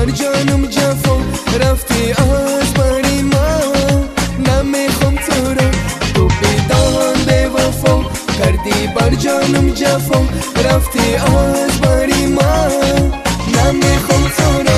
بر جانم جفا رفتی از بری من، نمیخوام تو را تو بیدان به وفا کردی بر جانم جفا رفتی از بری من، نمیخوام تو را.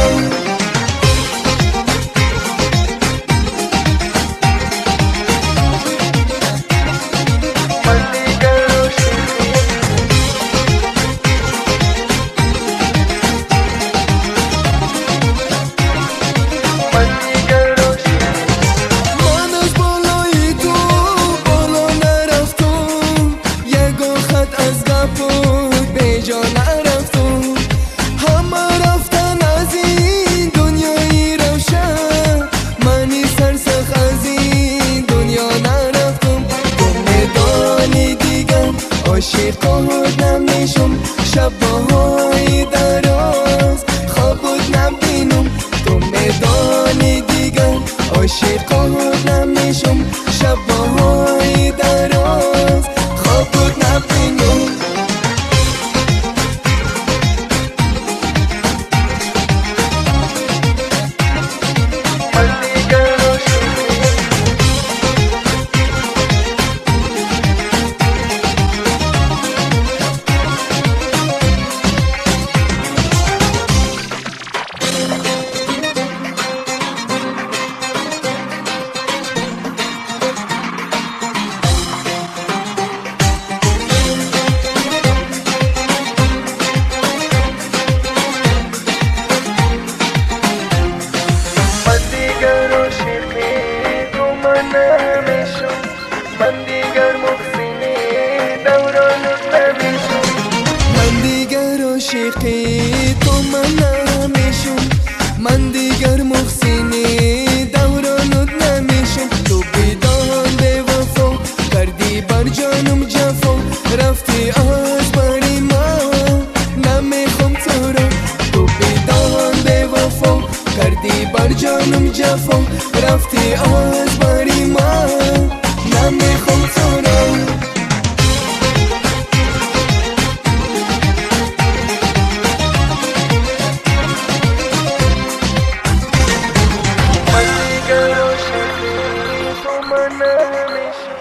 عاشق خود نمیشم شبهای دراز خوابت نبینم تو میدانی دیگر، عاشق خود نمیشم شبهای دراز خوابت نبینم. من دیگر مخزینی دورانت نمیشم، من دیگر عاشقی تو من نمیشم، من دیگر مخزینی دورانت نمیشم. تو بیدان به وفا کردی بر جانم جفا رفتی از بری من، نمیخوام تو را تو بیدان به وفا کردی بر جانم جفا رفتی از بری من، نمیخوام تو را. من دیگر عاشقی تو من نمیشم.